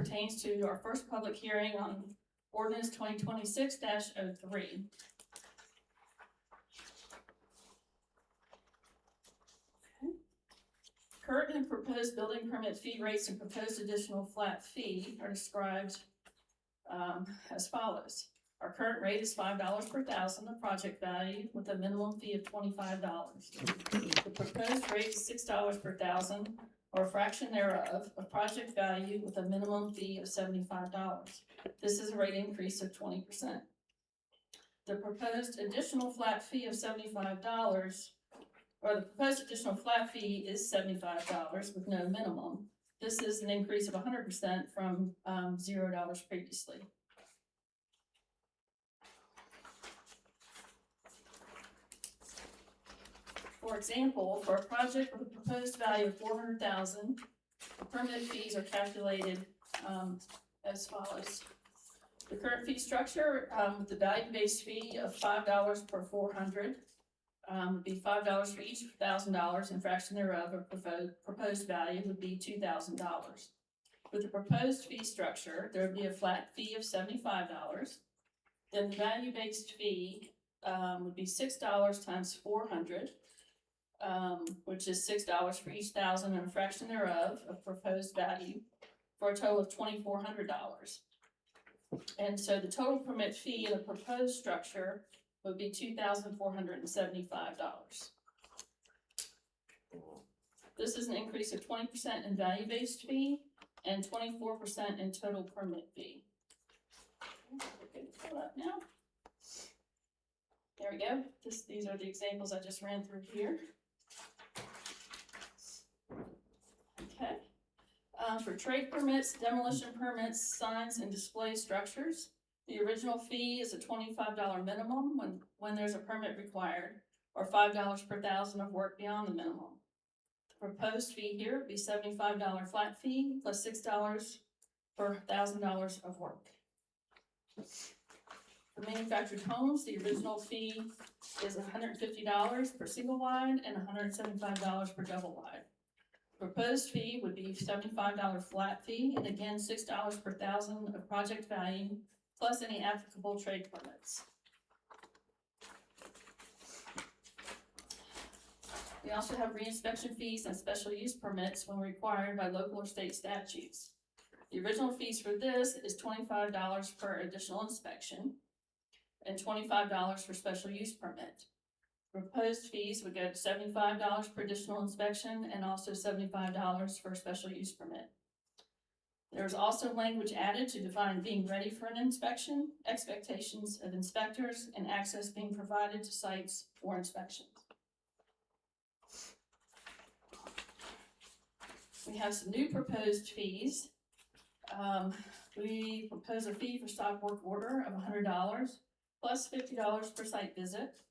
pertains to our first public hearing on ordinance 2026-03. Current and proposed building permit fee rates and proposed additional flat fee are described as follows. Our current rate is $5 per thousand of project value with a minimum fee of $25. The proposed rate is $6 per thousand or a fraction thereof of project value with a minimum fee of $75. This is a rate increase of 20%. The proposed additional flat fee of $75, or the proposed additional flat fee is $75 with no minimum. This is an increase of 100% from $0 previously. For example, for a project with a proposed value of $400,000, permit fees are calculated as follows. The current fee structure with the value-based fee of $5 per 400 would be $5 for each $1,000, and fraction thereof of proposed value would be $2,000. With the proposed fee structure, there would be a flat fee of $75. Then the value-based fee would be $6 times 400. Which is $6 for each $1,000 and a fraction thereof of proposed value, for a total of $2,400. And so the total permit fee in the proposed structure would be $2,475. This is an increase of 20% in value-based fee and 24% in total permit fee. Okay, pull up now. There we go. These are the examples I just ran through here. Okay. For trade permits, demolition permits, signs, and display structures, the original fee is a $25 minimum when there's a permit required, or $5 per thousand of work beyond the minimum. The proposed fee here would be $75 flat fee plus $6 per $1,000 of work. For manufactured homes, the original fee is $150 per single wide and $175 per double wide. Proposed fee would be $75 flat fee, and again, $6 per thousand of project value, plus any applicable trade permits. We also have reinspection fees and special use permits when required by local or state statutes. The original fees for this is $25 per additional inspection and $25 for special use permit. Proposed fees would go to $75 per additional inspection and also $75 for a special use permit. There's also language added to define being ready for an inspection, expectations of inspectors, and access being provided to sites for inspections. We have some new proposed fees. We propose a fee for stop work order of $100 plus $50 per site visit.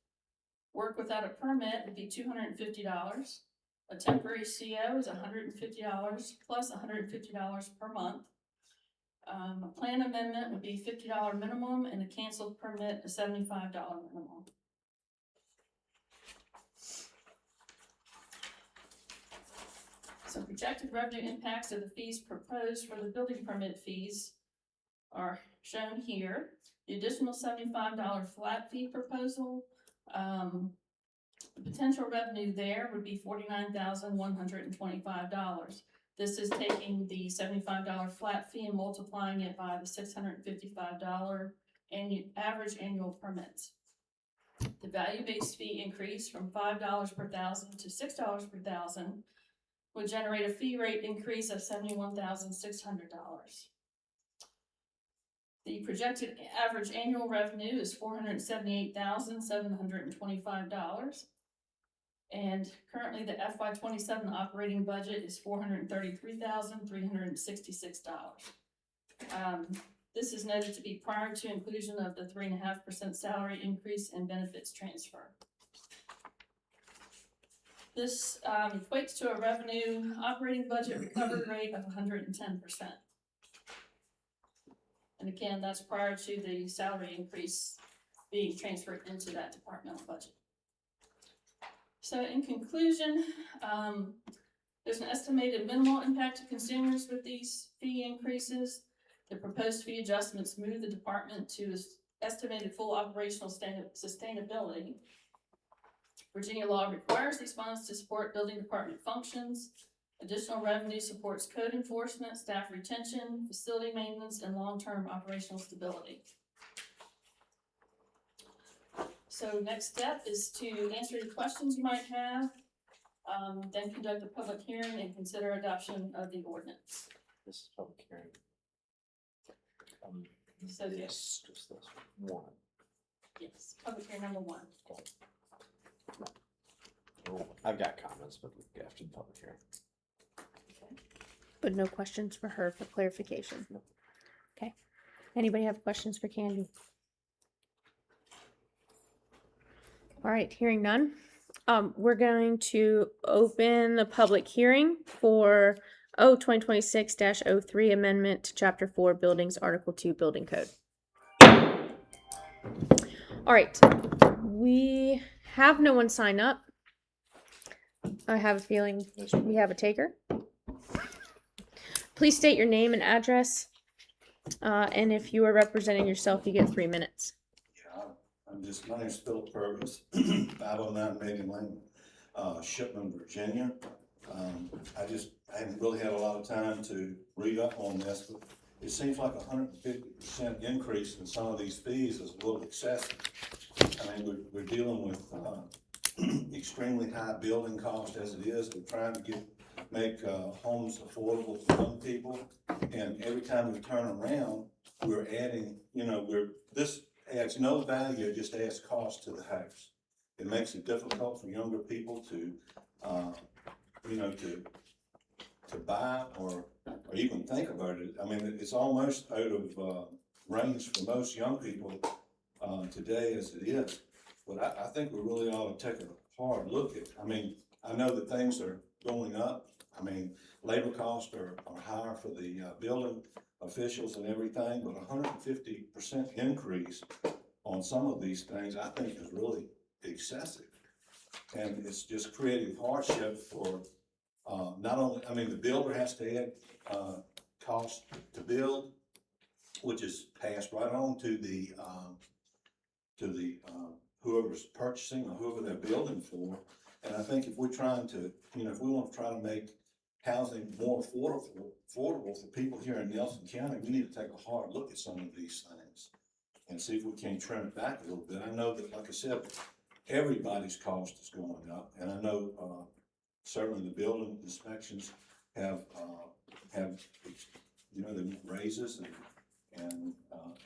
Work without a permit would be $250. A temporary CO is $150 plus $150 per month. A plan amendment would be $50 minimum, and a canceled permit a $75 minimum. Some projected revenue impacts of the fees proposed for the building permit fees are shown here. The additional $75 flat fee proposal, the potential revenue there would be $49,125. This is taking the $75 flat fee and multiplying it by the $655 average annual permits. The value-based fee increase from $5 per thousand to $6 per thousand would generate a fee rate increase of $71,600. The projected average annual revenue is $478,725. And currently the FY27 operating budget is $433,366. This is noted to be prior to inclusion of the 3.5% salary increase and benefits transfer. This equates to a revenue operating budget recovery rate of 110%. And again, that's prior to the salary increase being transferred into that departmental budget. So in conclusion, There's an estimated minimal impact to consumers with these fee increases. The proposed fee adjustments move the department to its estimated full operational sustainability. Virginia law requires these funds to support building department functions. Additional revenue supports code enforcement, staff retention, facility maintenance, and long-term operational stability. So next step is to answer any questions you might have, then conduct a public hearing and consider adoption of the ordinance. This is public hearing. So yes, Just this one. yes, public hearing number 1. Oh, I've got comments, but after the public hearing. But no questions for her for clarification. No. Okay. Anybody have questions for Candy? All right, hearing none. We're going to open the public hearing for 2026-03 amendment to Chapter 4 Buildings, Article 2 Building Code. All right, we have no one sign up. I have a feeling we have a taker. Please state your name and address, and if you are representing yourself, you get 3 minutes. My name's Philip Purvis, 509 Megan Lane, Shipman, Virginia. I haven't really had a lot of time to read up on this, but it seems like 150% increase in some of these fees is a little excessive. I mean, we're dealing with extremely high building costs as it is. We're trying to make homes affordable for young people, and every time we turn around, we're adding, this adds no value, it just adds cost to the house. It makes it difficult for younger people to buy or even think about it. I mean, it's almost out of range for most young people today as it is. But I think we really ought to take a hard look at, I know that things are going up. I mean, labor costs are higher for the building officials and everything, but 150% increase on some of these things, I think is really excessive. And it's just creating hardship for not only, the builder has to add cost to build, which is passed right on to the whoever's purchasing or whoever they're building for. And I think if we're trying to, if we want to try to make housing more affordable for people here in Nelson County, we need to take a hard look at some of these things and see if we can trim it back a little bit. I know that, like I said, everybody's cost is going up, and I know certainly the building inspections have the raises and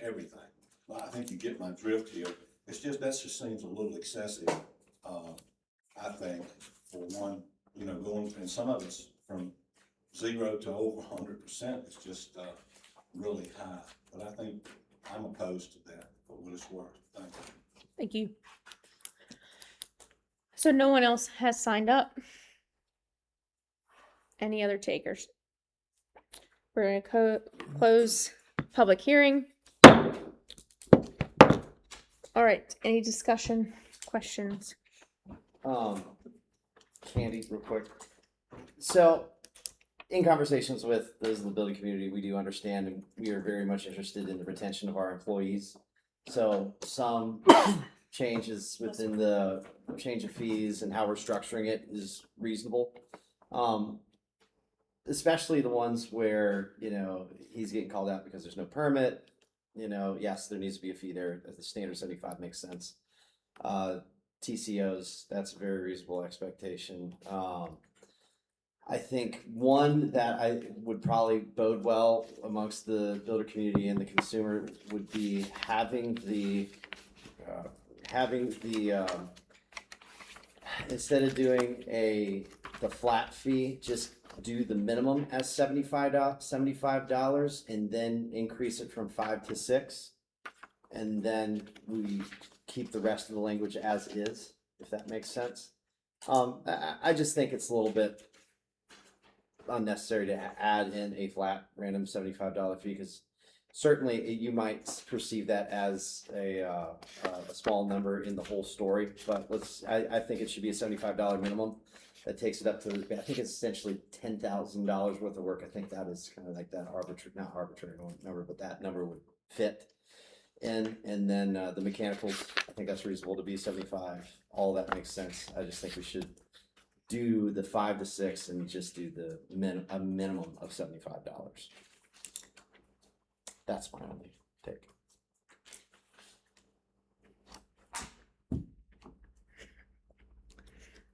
everything. But I think you get my drift here. It's just, that just seems a little excessive, I think, for one, going, and some of it's from 0 to over 100%. It's just really high. But I think I'm opposed to that for what it's worth. Thank you. Thank you. So no one else has signed up. Any other takers? We're going to close public hearing. All right, any discussion, questions? Candy, real quick. So, in conversations with those in the building community, we do understand and we are very much interested in the retention of our employees. So, some changes within the change of fees and how we're structuring it is reasonable. Especially the ones where, he's getting called out because there's no permit. Yes, there needs to be a fee there. The standard 75 makes sense. TCOs, that's a very reasonable expectation. I think one that I would probably bode well amongst the builder community and the consumer would be having the instead of doing the flat fee, just do the minimum as $75 and then increase it from 5 to 6, and then we keep the rest of the language as is, if that makes sense. I just think it's a little bit unnecessary to add in a flat random $75 fee, because certainly you might perceive that as a small number in the whole story, but I think it should be a $75 minimum. that takes it up to, I think it's essentially $10,000 worth of work. I think that is kind of like that arbitrary, not arbitrary number, but that number would fit. And then the mechanicals, I think that's reasonable to be 75. All that makes sense. I just think we should do the 5 to 6 and just do a minimum of $75. That's my only take.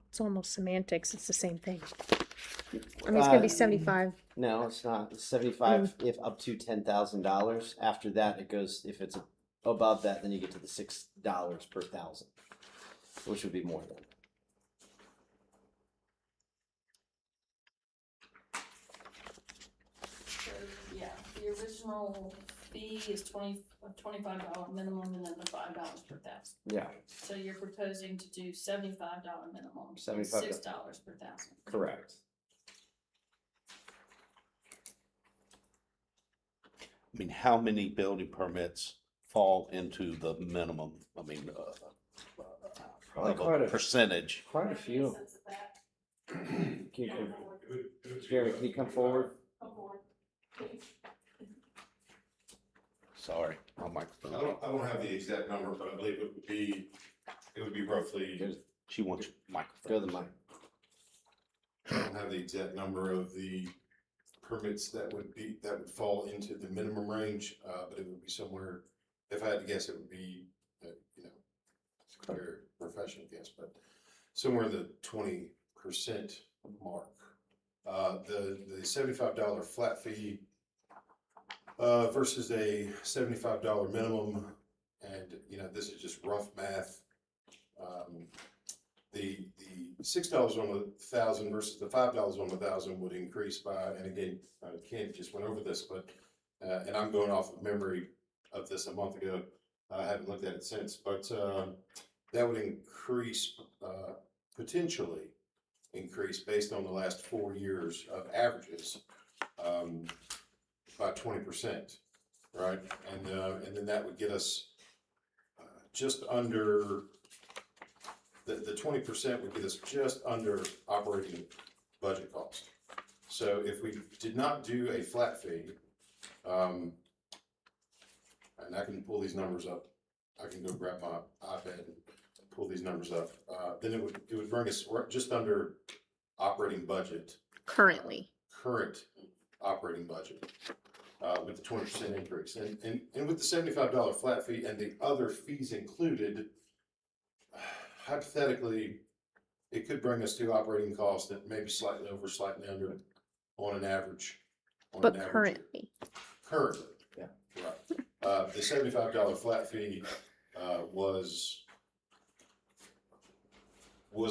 It's almost semantics. It's the same thing. I mean, it's gonna be 75. No, it's not. It's 75 if up to $10,000. After that, it goes, if it's above that, then you get to the $6 per thousand, which would be more than. So, yeah, the original fee is $25 minimum and then the $5 per thousand. Yeah, So you're proposing to do $75 minimum, and $75. $6 per thousand. correct. I mean, how many building permits fall into the minimum? I mean, Probably of quite a a- percentage. Quite a few. Can you Jerry, can you come forward? Sorry, my I microphone. don't have the exact number, but I believe it would be roughly, She wants your Go microphone. to the mic. I don't have the exact number of the permits that would fall into the minimum range, but it would be somewhere, if I had to guess, it would be, it's a very professional guess, but somewhere in the 20% mark. The $75 flat fee versus a $75 minimum, and this is just rough math. The $6 on 1,000 versus the $5 on 1,000 would increase by, and again, Ken just went over this, but and I'm going off of memory of this a month ago. I haven't looked at it since, but that would increase potentially increase based on the last 4 years of averages by 20%, right? And then that would get us just under. The 20% would get us just under operating budget cost. So if we did not do a flat fee, and I can pull these numbers up, I can go grab my iPad and pull these numbers up, then it would bring us just under operating budget, Currently. current operating budget, with the 20% increase. And with the $75 flat fee and the other fees included, hypothetically, it could bring us to operating costs that maybe slightly over, slightly under on an average. But currently. Currently. Yeah. Right. The $75 flat fee was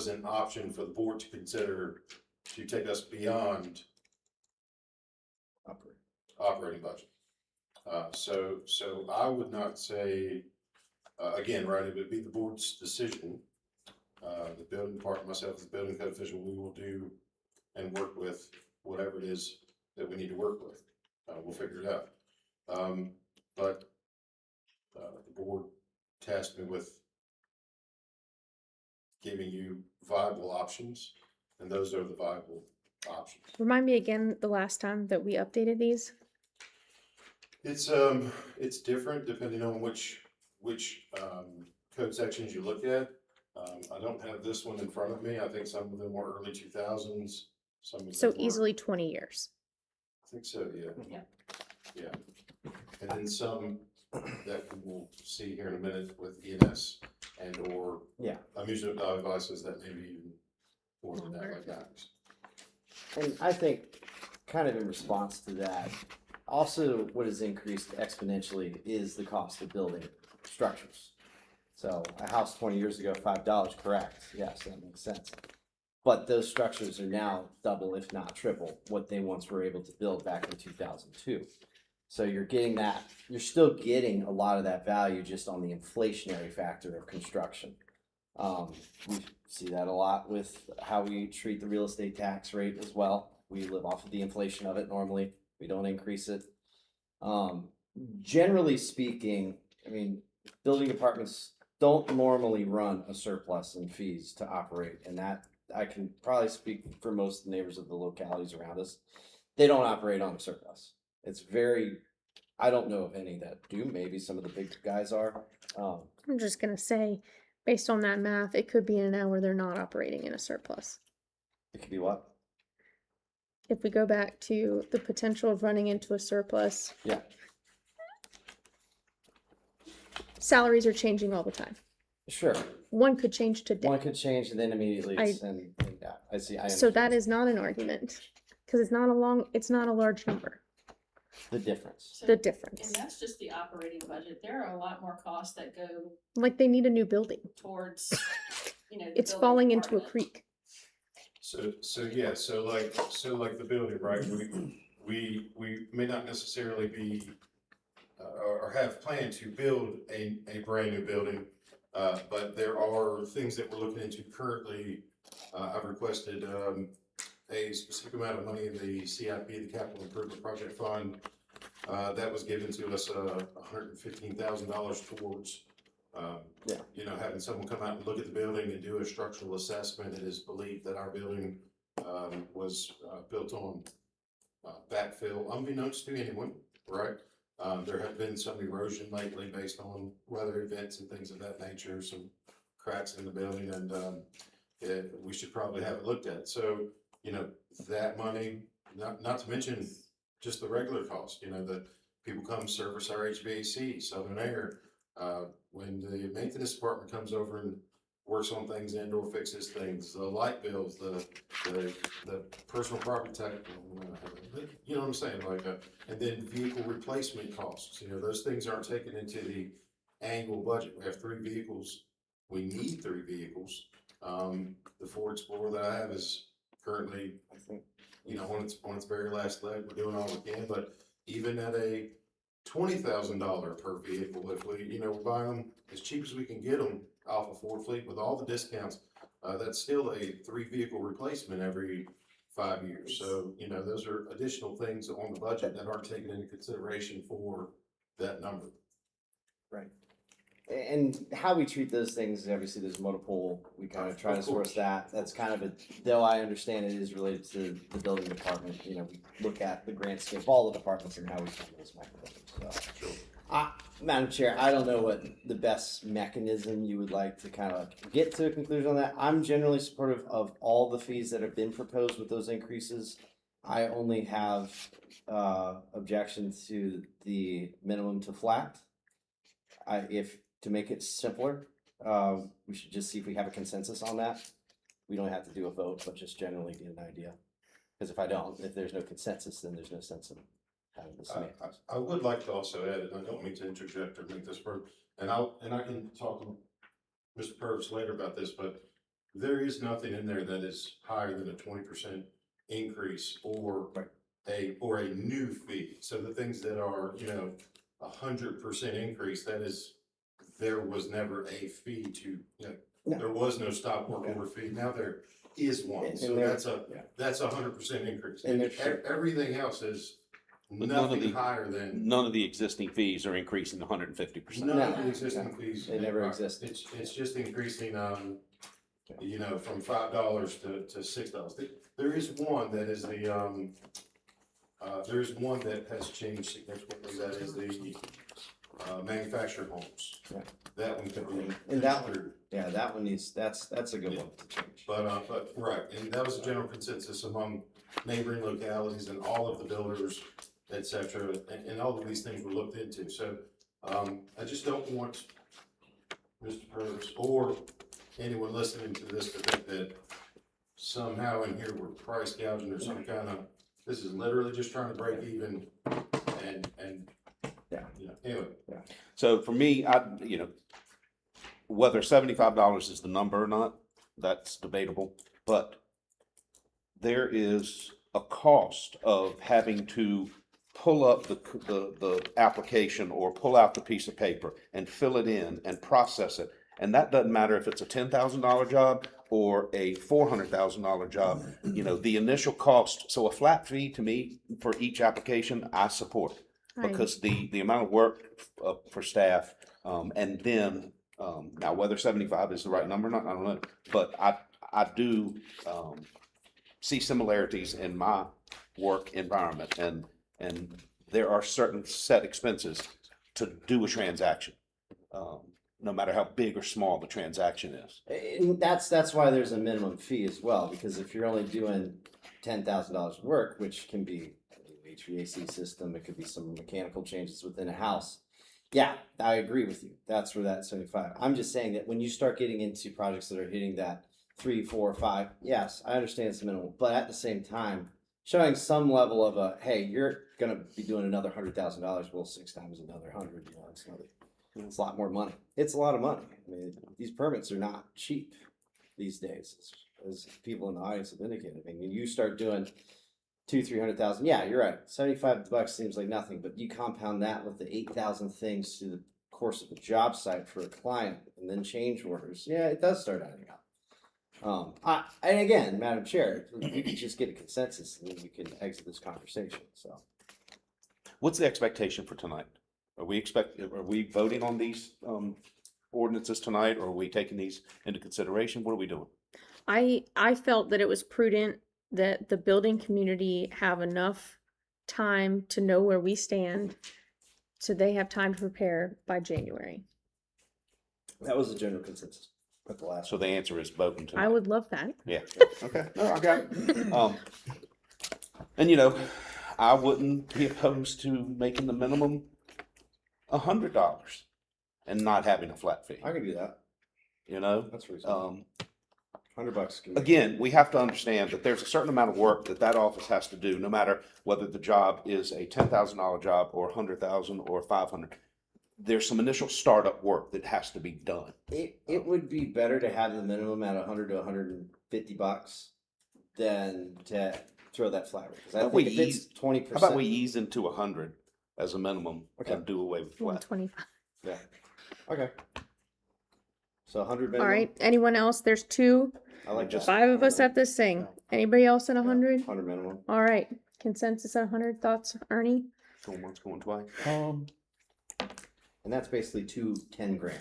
an option for the board to consider to take us beyond operating budget. So I would not say, again, right, it would be the board's decision. The building department, myself as the building code official, we will do and work with whatever it is that we need to work with. We'll figure it out. But the board tasked me with giving you viable options, and those are the viable options. Remind me again the last time that we updated these. It's different depending on which code sections you look at. I don't have this one in front of me. I think some of them were early 2000s. Some of them So were- easily 20 years. I think so, yeah. Yeah. Yeah. And then some that we'll see here in a minute with ENS and or Yeah. amusement devices that maybe even more than that, like that. And I think, kind of in response to that, also what has increased exponentially is the cost of building structures. So a house 20 years ago, $5, correct? Yes, that makes sense. But those structures are now double, if not triple, what they once were able to build back in 2002. So you're getting that, you're still getting a lot of that value just on the inflationary factor of construction. We see that a lot with how we treat the real estate tax rate as well. We live off of the inflation of it normally. We don't increase it. Generally speaking, I mean, building departments don't normally run a surplus in fees to operate, and that I can probably speak for most of the neighbors of the localities around us. They don't operate on a surplus. It's very, I don't know of any that do. Maybe some of the big guys are. I'm just gonna say, based on that math, it could be in an hour they're not operating in a surplus. It could be what? If we go back to the potential of running into a surplus, Yeah. salaries are changing all the time. Sure. One could change today. One could change and then immediately it's, I- and yeah, I see. I So that understand is not an argument, because it's not a large number, the difference. So- the difference. And that's just the operating budget. There are a lot more costs that go Like they need a new building. towards, the It's building falling into a department. creek. So like the building, right, we may not necessarily be, or have planned to build a brand new building. But there are things that we're looking into currently. I've requested, a specific amount of money in the CIP, the Capital Improvement Project Fund. That was given to us, $115,000 towards, having someone come out and look at the building and do a structural assessment. It is believed that our building, was, built on, backfill unbeknownst to anyone, right? There have been some erosion lately based on weather events and things of that nature, some cracks in the building, and, we should probably have it looked at. So, that money, not to mention just the regular cost, that people come service our HVAC, Southern Air. When the maintenance department comes over and works on things and or fixes things, the light bills, the personal property tax, you know what I'm saying? Like, and then vehicle replacement costs, those things aren't taken into the annual budget. We have 3 vehicles. We need 3 vehicles. The Ford Explorer that I have is currently, I think on its very last leg. We're doing all we can, but even at a $20,000 per vehicle, if we, we're buying them as cheap as we can get them off of Ford Fleet with all the discounts, that's still a 3 vehicle replacement every 5 years. So, those are additional things on the budget that aren't taken into consideration for that number. Right. And how we treat those things, obviously there's motor pool, we kind of try to Of source course. that. That's kind of though I understand it is related to the building department, we look at the grand scheme of all the departments and how we fund those mechanisms, so. Madam Chair, I don't know what the best mechanism you would like to kind of get to a conclusion on that. I'm generally supportive of all the fees that have been proposed with those increases. I only have, objections to the minimum to flat. To make it simpler, we should just see if we have a consensus on that. We don't have to do a vote, but just generally get an idea. Because if there's no consensus, then there's no sense in having this. I would like to also add, and I don't mean to interject or make this and I can talk to Mr. Purvis later about this, but there is nothing in there that is higher than a 20% increase or a new fee. So the things that are, 100% increase, there was never a fee to, No. there was no stop work order fee. Now there is one. And So there- that's 100% increase. And And there- everything else is But none of nothing the- higher than. None of the existing fees are increasing 150%. None of No, the existing no, fees. they never Right. existed. It's just increasing, from $5 to $6. There is one that is there is one that has changed significantly. That is the manufactured homes. Yeah. That one could be. And that one- considered. Yeah, that one that's a good one to change. But, right, and that was a general consensus among neighboring localities and all of the builders, et cetera, and all of these things were looked into, so, I just don't want Mr. Purvis or anyone listening to this to think that somehow in here we're price gouging or some kind of, this is literally just trying to break even and, Yeah. Anyway. So for me, whether $75 is the number or not, that's debatable, but there is a cost of having to pull up the application or pull out the piece of paper and fill it in and process it. And that doesn't matter if it's a $10,000 job or a $400,000 job, the initial cost. So a flat fee to me for each application, I support. Because the amount of work for staff, and then, now whether 75 is the right number or not, I don't know. But I do, see similarities in my work environment, and there are certain set expenses to do a transaction, no matter how big or small the transaction is. And that's why there's a minimum fee as well, because if you're only doing $10,000 of work, which can be an HVAC system, it could be some mechanical changes within a house. Yeah, I agree with you. That's where that 75. I'm just saying that when you start getting into projects that are hitting that 3, 4, 5, yes, I understand it's minimal, but at the same time, showing some level of a, hey, you're gonna be doing another $100,000. Well, 6 times another 100, it's a lot more money. It's a lot of money. I mean, these permits are not cheap these days, as people in the audience have indicated. I mean, you start doing 200,000-300,000. Yeah, you're right. $75 seems like nothing, but you compound that with the 8,000 things through the course of a job site for a client, and then change orders. Yeah, it does start adding up. And again, Madam Chair, we can just get a consensus, and then we can exit this conversation. So, What's the expectation for tonight? Are we voting on these, ordinances tonight, or are we taking these into consideration? What are we doing? I felt that it was prudent that the building community have enough time to know where we stand, so they have time to prepare by January. that was the general consensus at the last. So the answer is voting tonight. I would love that. Yeah, okay, no, I got it. And I wouldn't be opposed to making the minimum $100 and not having a flat fee, I can do that. That's reasonable. $100 can Again, we have to understand that there's a certain amount of work that office has to do, no matter whether the job is a $10,000 job or $100,000 or $500. There's some initial startup work that has to be done. It would be better to have the minimum at $100 to $150 than to throw that flat rate. 'Cause I How think about if we it's 20%. How about we ease into 100 as a minimum Okay. and do away with flat? 125. Yeah. Okay. So 100 minimum. All right. Anyone else? There's 2. I like that. 5 of us at this thing. Anybody else at 100? 100 minimum. All right. Consensus at 100. Thoughts, Ernie? Going once, going twice. And that's basically 10 grand.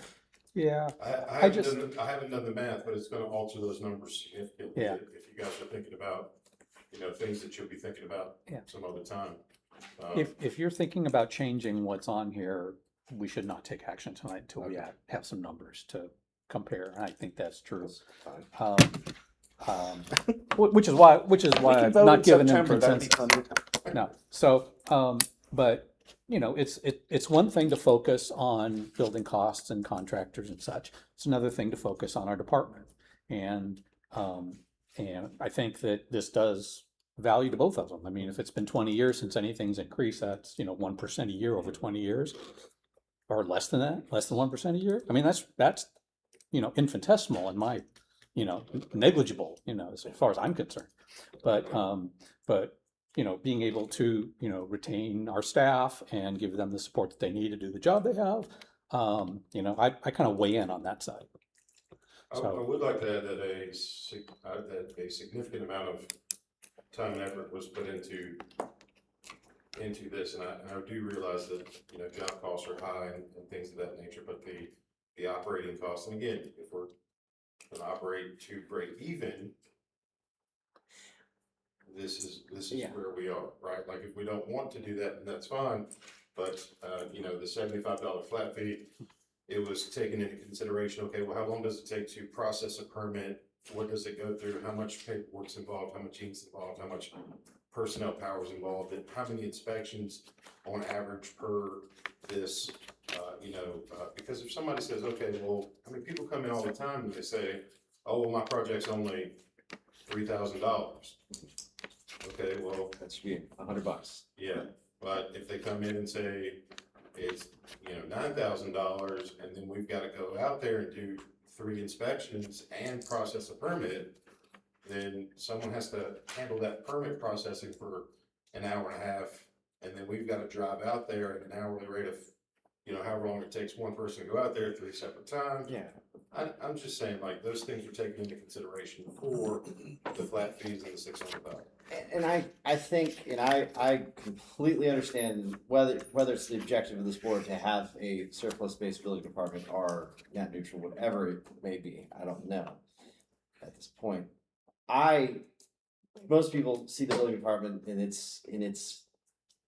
Yeah, I haven't done the math, but it's gonna alter those numbers significantly. Yeah. If you guys are thinking about, things that you'll be thinking about Yeah. some other time. if you're thinking about changing what's on here, we should not take action tonight until we have some numbers to compare. And I think that's true. Fine. Which is why We can I've vote not in given them September, that'd be consensus. fun. No, so, but, it's one thing to focus on building costs and contractors and such. It's another thing to focus on our department. And I think that this does value to both of them. I mean, if it's been 20 years since anything's increased, that's, 1% a year over 20 years. Or less than that, less than 1% a year. I mean, that's, infinitesimal in my, negligible, as far as I'm concerned. But, being able to, retain our staff and give them the support that they need to do the job they have, I kind of weigh in on that side. I would like to add that a significant amount of time and effort was put into this, and I do realize that, job costs are high and things of that nature, but the operating costs, and again, if we're gonna operate to break even, this is Yeah. where we are, right? Like, if we don't want to do that, then that's fine, but, the $75 flat fee, it was taken into consideration, okay, well, how long does it take to process a permit? What does it go through? How much paperwork's involved? How much ink's involved? How much personnel power is involved? And how many inspections on average per this, because if somebody says, okay, well, I mean, people come in all the time and they say, oh, well, my project's only $3,000. Okay, well, That should be $100. yeah, but if they come in and say it's, $9,000, and then we've gotta go out there and do 3 inspections and process a permit, then someone has to handle that permit processing for an hour and a half, and then we've gotta drive out there at an hourly rate of, however long it takes one person to go out there 3 separate times. Yeah. I'm just saying, like, those things are taken into consideration for the flat fees and the $600. And I think, and I completely understand whether it's the objective of this board to have a surplus-based building department or net neutral, whatever it may be, I don't know. at this point. Most people see the building department in its,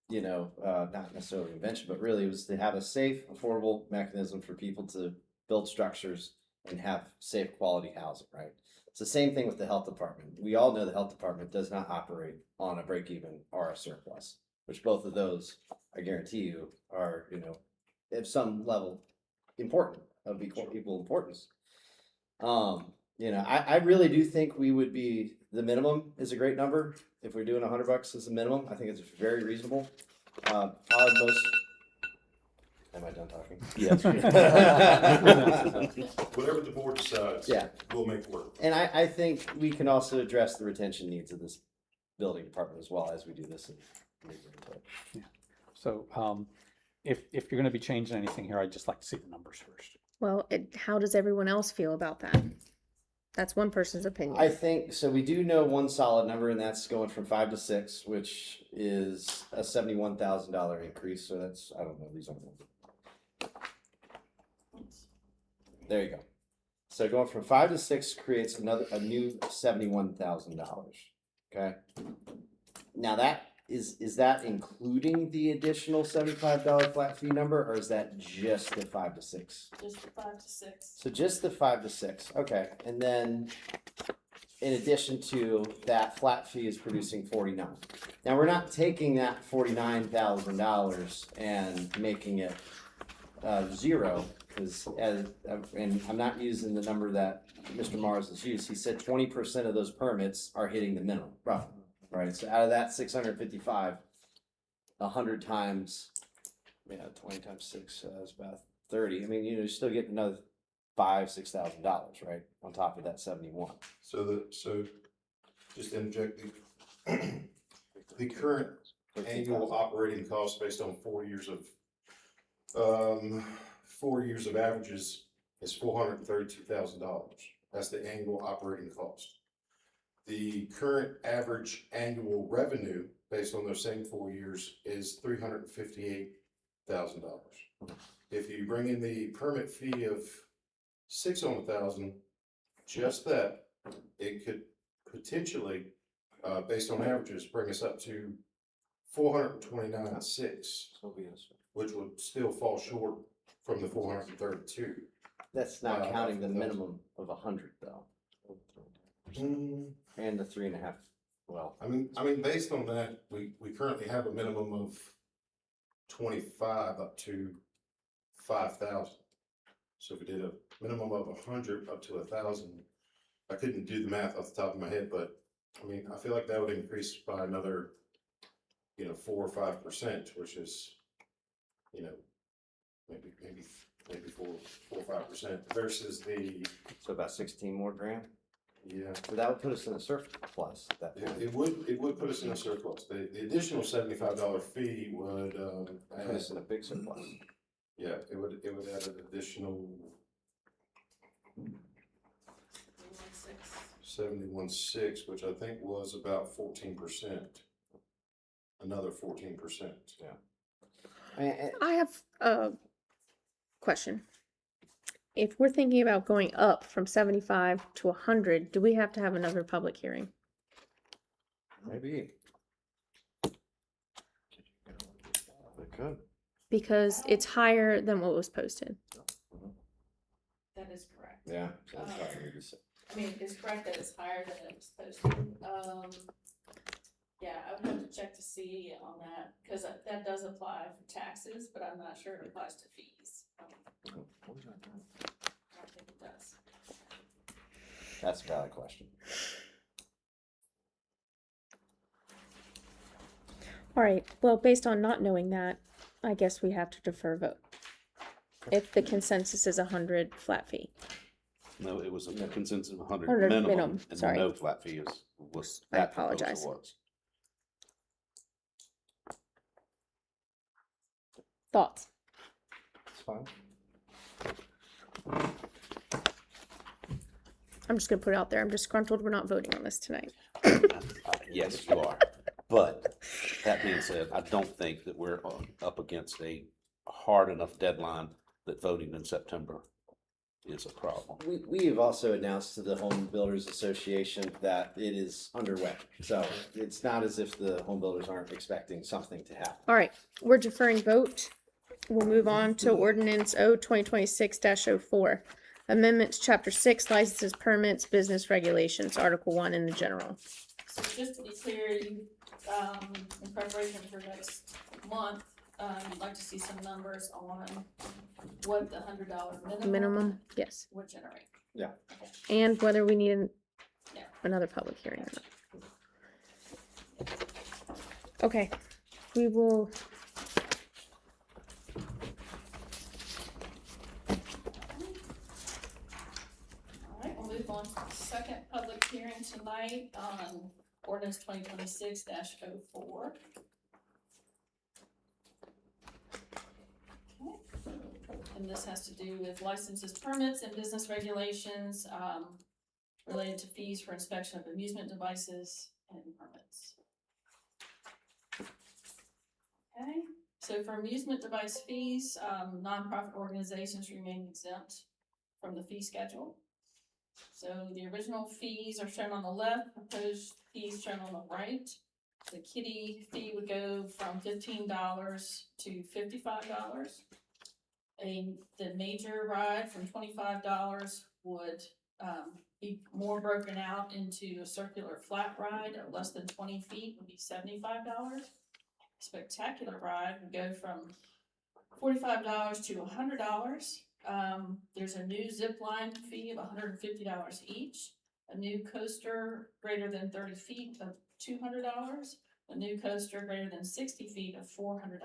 not necessarily invention, but really it was to have a safe, affordable mechanism for people to build structures and have safe quality housing, right? It's the same thing with the health department. We all know the health department does not operate on a break even or a surplus, which both of those, I guarantee you, are, at some level important, of equal importance. I really do think we would be, the minimum is a great number. If we're doing $100 as a minimum, I think it's very reasonable. Am I done talking? Yes. Whatever the board decides. Yeah. We'll make it work. And I think we can also address the retention needs of this building department as well as we do this. So, if you're gonna be changing anything here, I'd just like to see the numbers first. Well, how does everyone else feel about that? That's one person's opinion. I think, so we do know one solid number, and that's going from 5 to 6, which is a $71,000 increase, so that's, I don't know, these aren't. There you go. So going from 5 to 6 creates a new $71,000, okay? Now is that including the additional $75 flat fee number, or is that just the 5 to 6? Just the 5 to 6. So just the 5 to 6, okay, and then in addition to that, flat fee is producing 49. Now, we're not taking that $49,000 and making it zero, because and I'm not using the number that Mr. Mars has used. He said 20% of those permits are hitting the minimum, roughly, right? So out of that 655, 100 times, 20 times 6 is about 30. I mean, you still get another $5,000-$6,000, right, on top of that 71. So just interject, the current annual operating cost based on 4 years of 4 years of averages is $432,000. That's the annual operating cost. The current average annual revenue based on those same 4 years is $358,000. If you bring in the permit fee of $600,000, just that, it could potentially, based on averages, bring us up to $429,600, which would still fall short from the 432. That's not counting the minimum of 100 though. And the 3.5, well. I mean, based on that, we currently have a minimum of 25 up to 5,000. So if we did a minimum of 100 up to 1,000, I couldn't do the math off the top of my head, but I mean, I feel like that would increase by another, 4 or 5%, which is, maybe 4 or 5% versus the. So about 16 more grand? Yeah. So that would put us in a surplus at that point. It would put us in a surplus. The additional $75 fee would, Put us in a big surplus. yeah, it would add an additional 71.6, which I think was about 14%. Another 14%. Yeah. I have a question. If we're thinking about going up from 75 to 100, do we have to have another public hearing? Maybe. It could. Because it's higher than what was posted. That is correct. Yeah. So that's probably maybe so. I mean, it's correct that it's higher than it was posted. Yeah, I would have to check to see on that, because that does apply for taxes, but I'm not sure it applies to fees. I don't think it does. That's a valid question. All right, well, based on not knowing that, I guess we have to defer vote. If the consensus is 100 flat fee. No, it was a consensus of 100 100 minimum, minimum, and sorry. no flat fee was. I that proposal apologize. was. Thoughts? It's fine. I'm just gonna put it out there. I'm disgruntled. We're not voting on this tonight. Yes, you are. But that being said, I don't think that we're up against a hard enough deadline that voting in September is a problem. We have also announced to the Home Builders Association that it is underway. So it's not as if the home builders aren't expecting something to happen. All right, we're deferring vote. We'll move on to ordinance 2026-04. Amendment to chapter 6, licenses, permits, business regulations, article 1 in the general. So just to be clear, you, in preparation for next month, you'd like to see some numbers on what the $100 Minimum, yes. would generate. Yeah. Okay. And whether we need Yeah. another public hearing or not. Okay, we will. All right, we'll move on to the second public hearing tonight on ordinance 2026-04. And this has to do with licenses, permits, and business regulations, related to fees for inspection of amusement devices and permits. Okay, so for amusement device fees, nonprofit organizations remain exempt from the fee schedule. So the original fees are shown on the left, proposed fees shown on the right. The kiddie fee would go from $15 to $55. The major ride from $25 would be more broken out into a circular flat ride of less than 20 feet would be $75. Spectacular ride would go from $45 to $100. There's a new zip line fee of $150 each. A new coaster greater than 30 feet of $200. A new coaster greater than 60 feet of $400.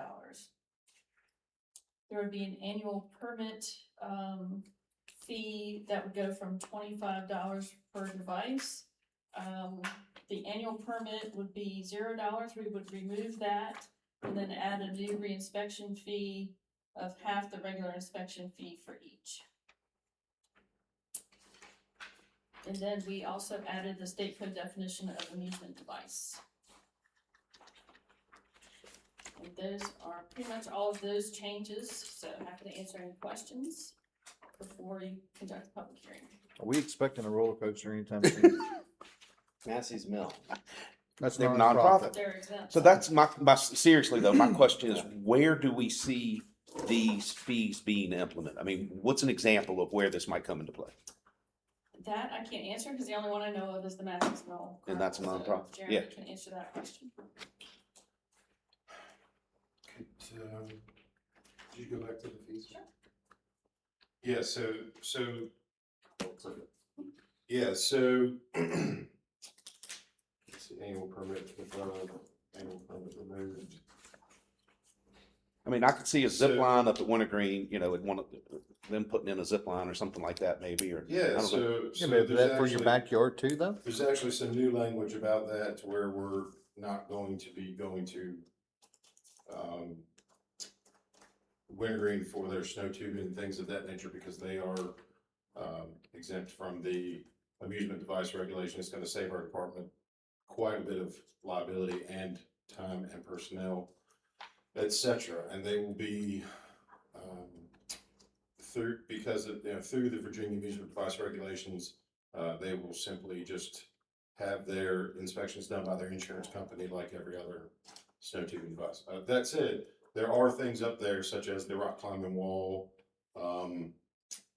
There would be an annual permit fee that would go from $25 per device. The annual permit would be $0. We would remove that and then add a new reinspection fee of half the regular inspection fee for each. And then we also added the state code definition of amusement device. And those are pretty much all of those changes, so I'm happy to answer any questions before we conduct the public hearing. Are we expecting a roller coaster anytime soon? Massey's Mill. That's They're nonprofit. They're exempt. So that's my seriously though, my question is, where do we see these fees being implemented? I mean, what's an example of where this might come into play? That I can't answer because the only one I know of is the Massey's Mill. And that's a So nonprofit, Jeremy yeah. can answer that question. Did you go back to the fees? Sure. Yeah, yeah, so let's see, annual permit, annual permit removed. I mean, I could see a zip So- line up at Wintergreen, you know, them putting in a zip line or something like that maybe, or. I Yeah, don't know. so Yeah, but is there's that for your actually- backyard too, though? There's actually some new language about that to where we're not going to be going to Wintergreen for their snow tubing and things of that nature because they are exempt from the amusement device regulation. It's gonna save our department quite a bit of liability and time and personnel, et cetera. And they will be through the Virginia amusement device regulations, they will simply just have their inspections done by their insurance company like every other snow tubing device. That said, there are things up there such as the rock climbing wall, the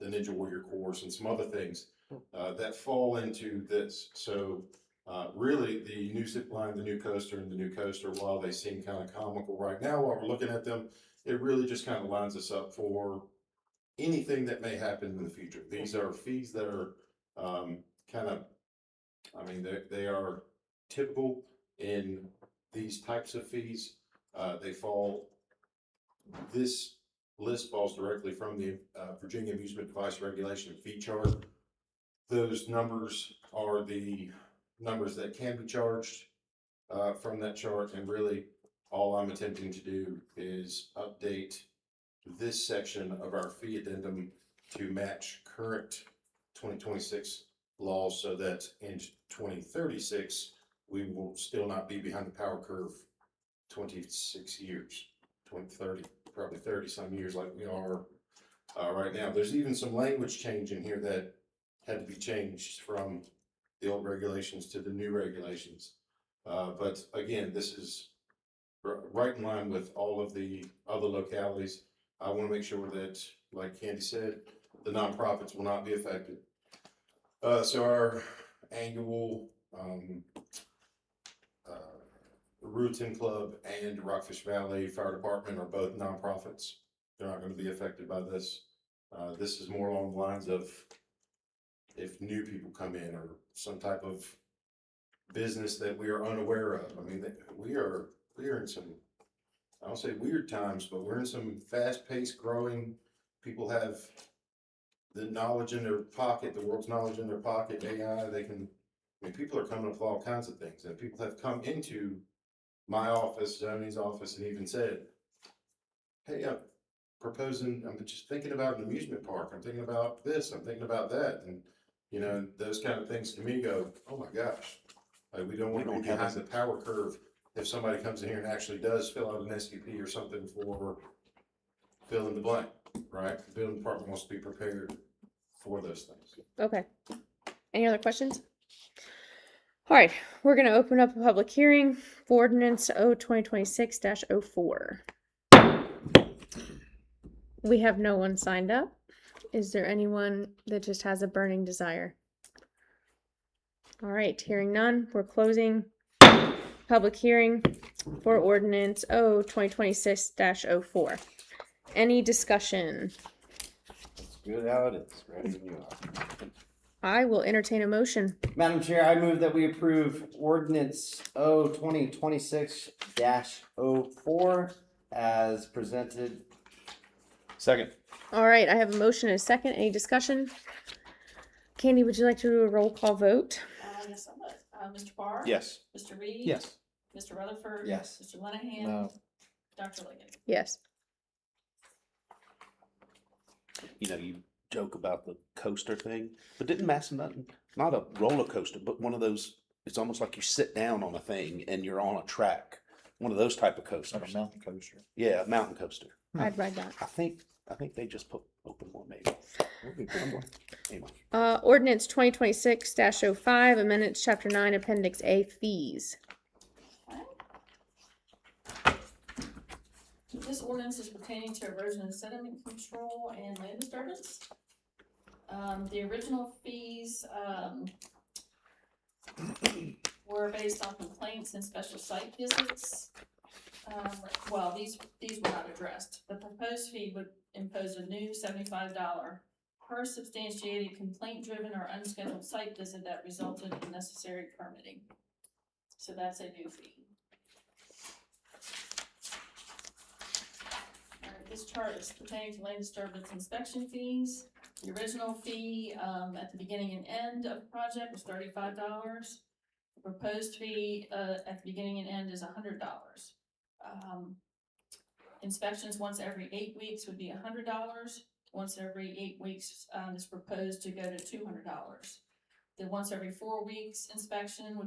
Ninja Warrior course, and some other things that fall into this. So really, the new zip line, the new coaster, and the new coaster, while they seem kind of comical right now while we're looking at them, it really just kind of lines us up for anything that may happen in the future. These are fees that are they are typical in these types of fees. This list falls directly from the Virginia Amusement Device Regulation fee chart. Those numbers are the numbers that can be charged from that chart, and really all I'm attempting to do is update this section of our fee addendum to match current 2026 laws so that in 2036 we will still not be behind the power curve 26 years, 2030, probably 30 some years like we are right now. There's even some language change in here that had to be changed from the old regulations to the new regulations. But again, this is right in line with all of the other localities. I want to make sure that, like Candy said, the nonprofits will not be affected. So our annual, Rutan Club and Rockfish Valley Fire Department are both nonprofits. They're not gonna be affected by this. This is more along the lines of if new people come in or some type of business that we are unaware of. I mean, we are in some, I don't say weird times, but we're in some fast-paced growing. People have the knowledge in their pocket, the world's knowledge in their pocket, AI, I mean, people are coming up with all kinds of things, and people have come into my office, Zoning's office, and even said, hey, I'm just thinking about an amusement park, I'm thinking about this, I'm thinking about that, and, you know, those kind of things to me go, oh my gosh, like, we don't want to be behind the power curve if somebody comes in here and actually does fill out an SUP or something for fill in the blank, right? The building department wants to be prepared for those things. Okay. Any other questions? All right, we're gonna open up a public hearing for ordinance 2026-04. We have no one signed up. Is there anyone that just has a burning desire? All right, hearing none, we're closing public hearing for ordinance 2026-04. Any discussion? It's good how it is, ready when you are. I will entertain a motion. Madam Chair, I move that we approve ordinance 2026-04 as presented. Second. All right, I have a motion and a second. Any discussion? Candy, would you like to do a roll call vote? Yes, I would. Mr. Barr? Yes. Mr. Reed? Yes. Mr. Rutherford? Yes. Mr. Lenahan? No. Dr. Liggett? Yes. You know, you joke about the coaster thing, but didn't Massanutten, not a roller coaster, but one of those, it's almost like you sit down on a thing and you're on a track. One of those type of Like coasters. a mountain coaster. Yeah, a mountain coaster. I'd ride that. I think they just opened one maybe. Anyway. Ordinance 2026-05, amendments chapter 9, appendix A, fees. This ordinance is pertaining to erosion and sediment control and land disturbance. The original fees, were based on complaints and special site visits. Well, these were not addressed. The proposed fee would impose a new $75 per substantiated complaint-driven or unscheduled site visit that resulted in necessary permitting. So that's a new fee. Alright, this chart is pertaining to land disturbance inspection fees. The original fee, at the beginning and end of the project was $35. The proposed fee, at the beginning and end is $100. Inspections once every 8 weeks would be $100. Once every 8 weeks, is proposed to go to $200. The once every 4 weeks inspection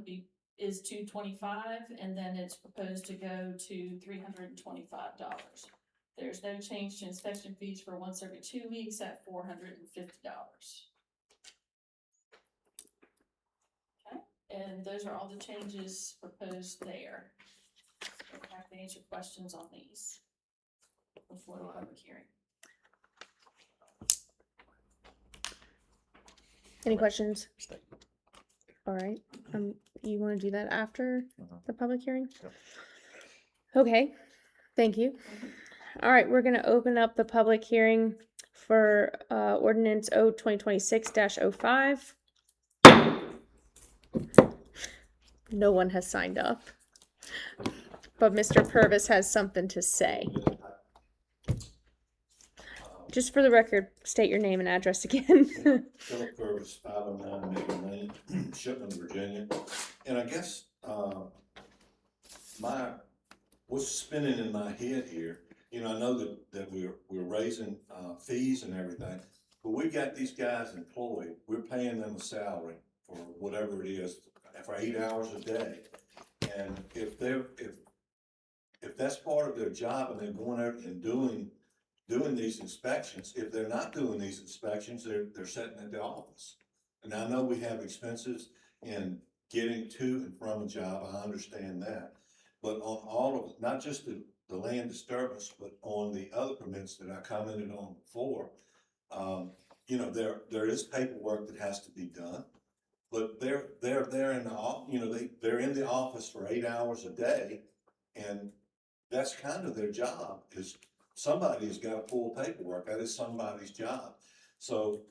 is $225, and then it's proposed to go to $325. There's no change to inspection fees for once every 2 weeks at $450. Okay, and those are all the changes proposed there. I'm happy to answer questions on these before the public hearing. Any questions? All right, you want to do that after the public hearing? Yep. Okay, thank you. All right, we're gonna open up the public hearing for ordinance 2026-05. No one has signed up, but Mr. Purvis has something to say. Just for the record, state your name and address again. Philip Purvis, 509 Maiden Lane, Shipman, Virginia. And I guess, what's spinning in my head here, you know, I know that we're raising, fees and everything, but we got these guys employed, we're paying them a salary for whatever it is, for 8 hours a day. And if that's part of their job and they're going out and doing doing these inspections. If they're not doing these inspections, they're sitting at the office. And I know we have expenses in getting to and from a job, I understand that. But on all of it, not just the land disturbance, but on the other permits that I commented on before, you know, there is paperwork that has to be done. But they're there in the they're in the office for 8 hours a day, and that's kind of their job, is somebody's got to pull paperwork. That is somebody's job. So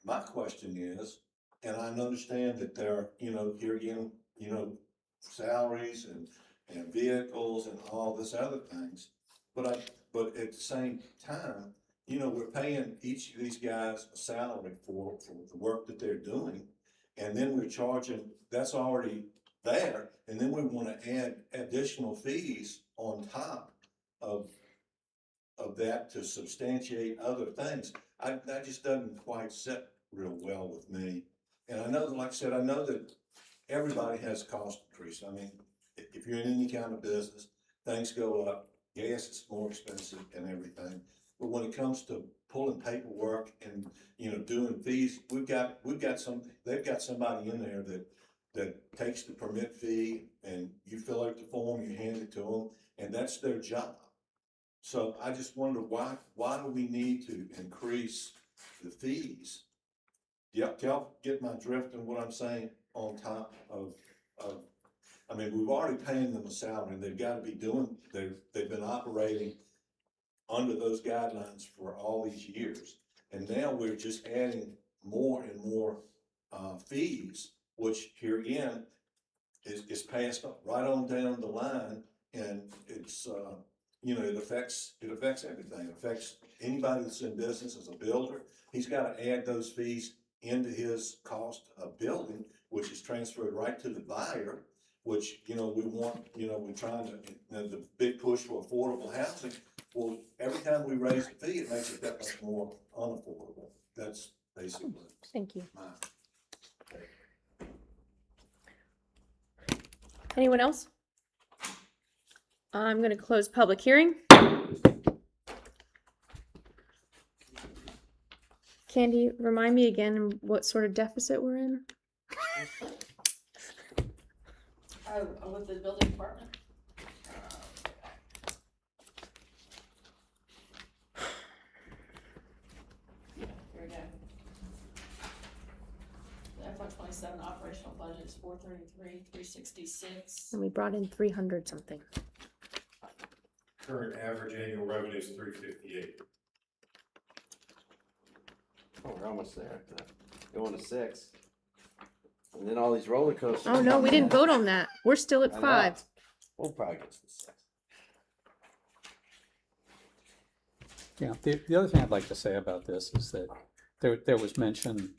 my question is, and I understand that there are, here again, salaries and vehicles and all this other things. But at the same time, we're paying each of these guys a salary for the work that they're doing. And then we're charging, that's already there. And then we want to add additional fees on top of that to substantiate other things. That just doesn't quite sit real well with me. And I know that, like I said, I know that everybody has cost increase. I mean, if you're in any kind of business, things go up, gas is more expensive and everything. But when it comes to pulling paperwork and, doing fees, they've got somebody in there that takes the permit fee, and you fill out the form, you hand it to them, and that's their job. So I just wonder why do we need to increase the fees? Y'all get my drift and what I'm saying, on top of, I mean, we've already paying them a salary, they've gotta be doing, they've been operating under those guidelines for all these years. And now we're just adding more and more, fees, which here again, is passed right on down the line, and it's, it affects everything. It affects anybody that's in business as a builder. He's gotta add those fees into his cost of building, which is transferred right to the buyer, which, we want, we're trying to, the big push for affordable housing. Well, every time we raise the fee, it makes it that much more unaffordable. That's basically Thank you. mine. Anyone else? I'm gonna close public hearing. Candy, remind me again what sort of deficit we're in? With the building department. Here we go. The FY27 operational budget is 433, 366. And we brought in 300 something. Current average annual revenue is 358. Oh, we're almost there. Going to 6. And then all these roller coasters. Oh no, we didn't vote on that. We're still at I know. 5. We'll probably get to the 6. Yeah, the other thing I'd like to say about this is that there was mention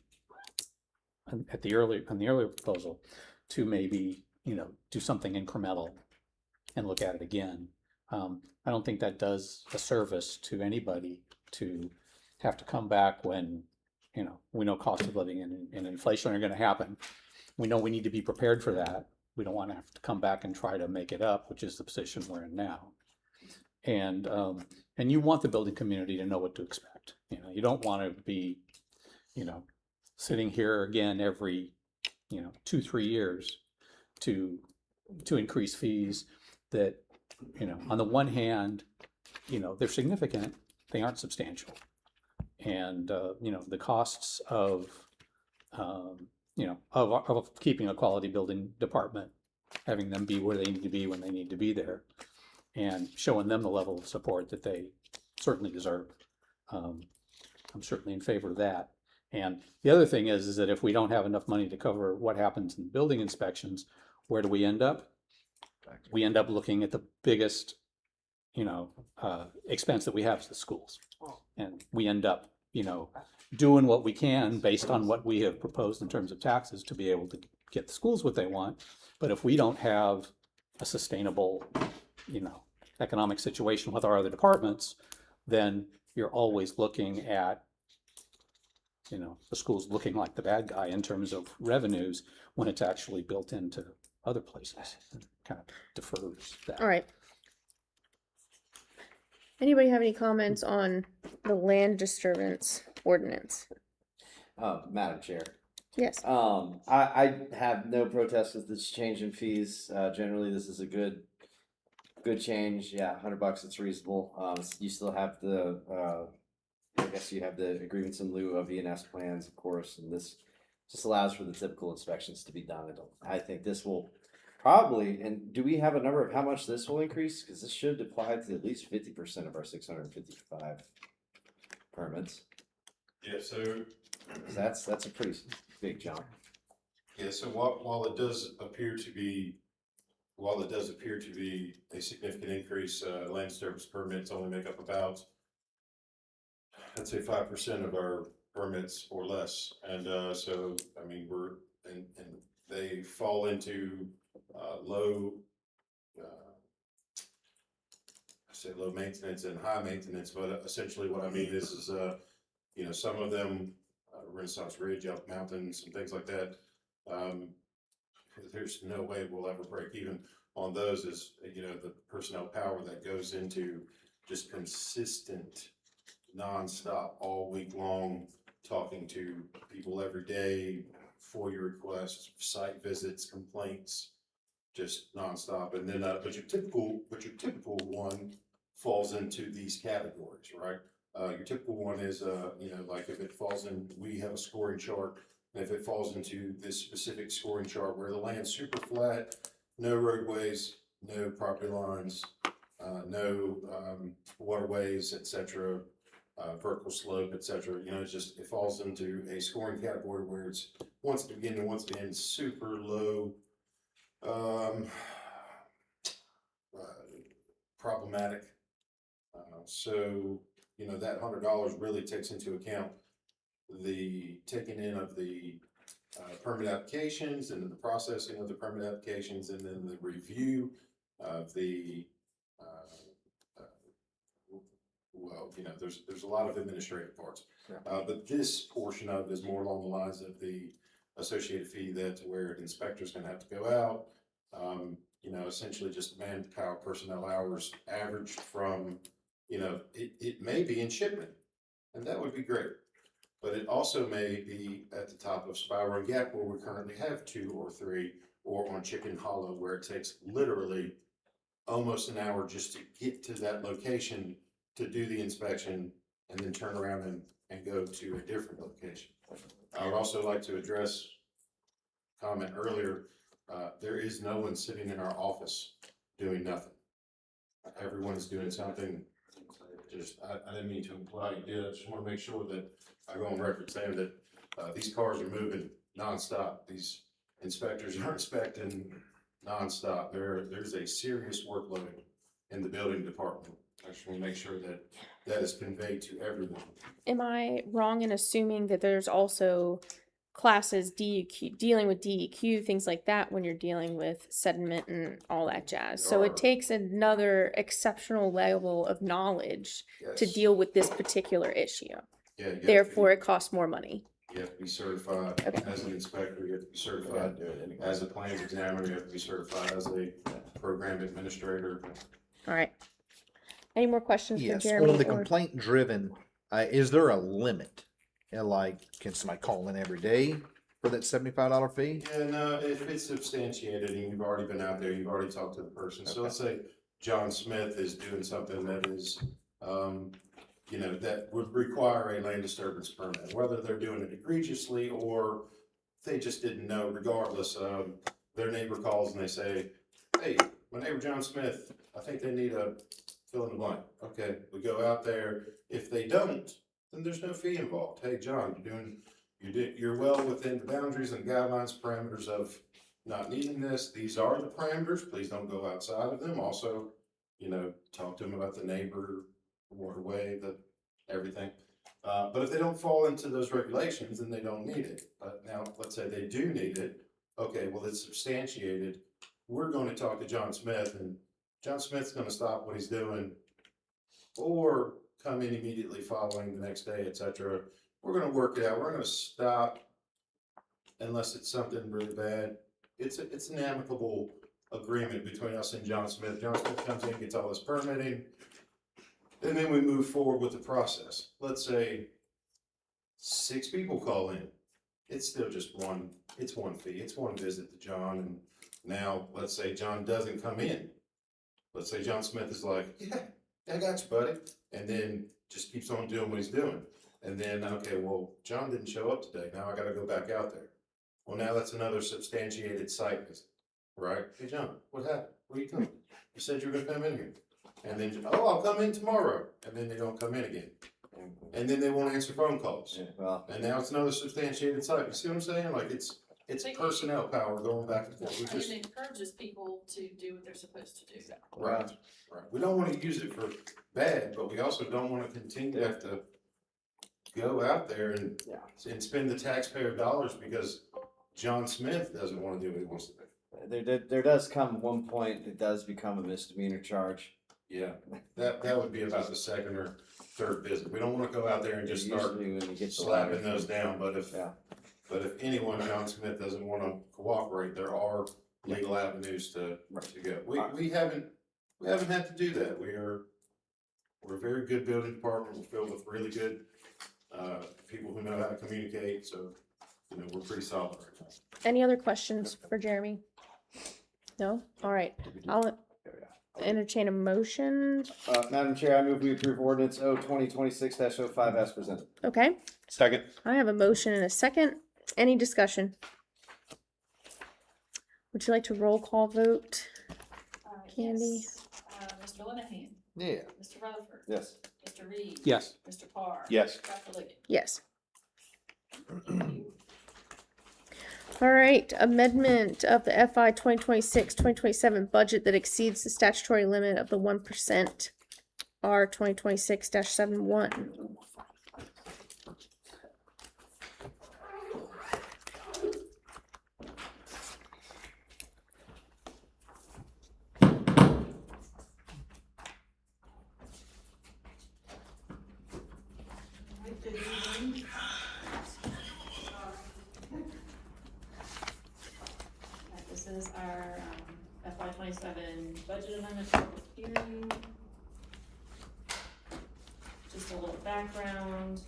on the earlier proposal to maybe, do something incremental and look at it again. I don't think that does a service to anybody to have to come back when, we know cost of living and inflation are gonna happen. We know we need to be prepared for that. We don't wanna have to come back and try to make it up, which is the position we're in now. And you want the building community to know what to expect. You don't wanna be, sitting here again every, 2-3 years to increase fees that, on the one hand, they're significant, they aren't substantial. And, the costs of keeping a quality building department, having them be where they need to be when they need to be there, and showing them the level of support that they certainly deserve. I'm certainly in favor of that. And the other thing is that if we don't have enough money to cover what happens in building inspections, where do we end up? We end up looking at the biggest, expense that we have is the schools. And we end up, doing what we can based on what we have proposed in terms of taxes to be able to get the schools what they want. But if we don't have a sustainable, economic situation with our other departments, then you're always looking at, the schools looking like the bad guy in terms of revenues when it's actually built into other places. It kind of defers that. All right. Anybody have any comments on the land disturbance ordinance? Madam Chair. Yes. I have no protest with this change in fees. Generally, this is a good change. Yeah, $100, it's reasonable. You still have I guess you have the agreements in lieu of ENS plans, of course, and this just allows for the typical inspections to be done. I think this will probably, and do we have a number of how much this will increase? Because this should apply to at least 50% of our 655 permits. Yeah, so, So that's a pretty big jump. yeah, so while it does appear to be a significant increase, land disturbance permits only make up about, I'd say 5% of our permits or less. And so, I mean, and they fall into low, I say low maintenance and high maintenance, but essentially what I mean is some of them, Renaissance Ridge, Elk Mountain, some things like that, there's no way we'll ever break even on those. Is the personnel power that goes into just consistent, nonstop, all week long, talking to people every day, FOIA requests, site visits, complaints, just nonstop. And then, but your typical one falls into these categories, right? Your typical one is, like if it falls in, we have a scoring chart, and if it falls into this specific scoring chart where the land's super flat, no roadways, no property lines, no waterways, etc., vertical slope, etc. It falls into a scoring category where it's once again super low, problematic. So that $100 really takes into account the taking in of the permit applications, and then the processing of the permit applications, and then the review of the there's a lot of administrative parts, but this portion of it is more along the lines of the associated fee, that's where an inspector's going to have to go out, essentially just manpower, personnel hours averaged from, it may be in shipment, and that would be great, but it also may be at the top of Spiral and Gap, where we currently have 2 or 3, or on Chicken Hollow, where it takes literally almost an hour just to get to that location to do the inspection, and then turn around and go to a different location. I would also like to address comment earlier. There is no one sitting in our office doing nothing. Everyone is doing something. I didn't mean to imply you did. I just want to make sure that I go on record saying that these cars are moving nonstop. These inspectors are inspecting nonstop. There's a serious workload in the building department. I just want to make sure that that is conveyed to everyone. Am I wrong in assuming that there's also classes DEQ, dealing with DEQ, things like that, when you're dealing with sediment and all that jazz? So it takes another exceptional level of knowledge to Yes. deal with this particular issue. Yeah, Therefore, it costs more money. you have to be certified as an inspector, you have to be certified as a plans examiner, you have to be certified as a program administrator. All right. Any more questions for Yes, Jeremy? on the or- complaint driven, is there a limit? Like, can somebody call in every day for that $75 fee? Yeah, no, if it's substantiated and you've already been out there, you've already talked to the person. So let's say John Smith is doing something that is, that would require a land disturbance permit, whether they're doing it egregiously or they just didn't know. Regardless, their neighbor calls and they say, hey, my neighbor John Smith, I think they need a fill in the blank. Okay, we go out there. If they don't, then there's no fee involved. Hey, John, you're well within the boundaries and guidelines, parameters of not needing this. These are the parameters. Please don't go outside of them. Also, talk to them about the neighbor, waterway, everything. But if they don't fall into those regulations, then they don't need it. But now, let's say they do need it. Okay, well, it's substantiated. We're going to talk to John Smith, and John Smith's going to stop what he's doing, or come in immediately following the next day, etc. We're going to work it out. We're going to stop unless it's something really bad. It's an amicable agreement between us and John Smith. John Smith comes in, gets all this permitting. And then we move forward with the process. Let's say 6 people call in. It's still just it's one fee, it's one visit to John, and now, let's say John doesn't come in. Let's say John Smith is like, yeah, I got you, buddy, and then just keeps on doing what he's doing. And then, okay, well, John didn't show up today, now I gotta go back out there. Well, now that's another substantiated site visit, right? Hey, John, what happened? Where you coming? You said you were gonna come in here. And then, oh, I'll come in tomorrow, and then they don't come in again. And then they won't answer phone calls. Yeah, well, And now it's another substantiated site. You see what I'm saying? Like it's personnel power going back and forth. We And just, it encourages people to do what they're supposed to do. right. We don't want to use it for bad, but we also don't want to continue to have to go out there and spend the taxpayer dollars because John Smith doesn't want to do what he wants to do. there does come one point, it does become a misdemeanor charge. Yeah, that would be about the second or third visit. We don't want to go out there and just start Usually when you get the slapping letter. those down, but if Yeah. anyone, John Smith doesn't want to cooperate, there are legal avenues to go. We haven't had to do that. We're a very good building department. We're filled with really good, people who know how to communicate, so, you know, we're pretty solid right now. Any other questions for Jeremy? No? All right. I'll entertain a motion. Madam Chair, I move we approve ordinance 2026-05 as presented. Okay. Second. I have a motion and a second. Any discussion? Would you like to roll call vote? Candy? Yes. Mr. Lenahan, Yeah. Mr. Rutherford. Yes. Mr. Reed. Yes. Mr. Parr. Yes. Dr. Liggett. Yes. All right, amendment of the FY 2026-2027 budget that exceeds the statutory limit of the 1% R 2026-71. This is our FY 27 budget amendment public hearing. Just a little background.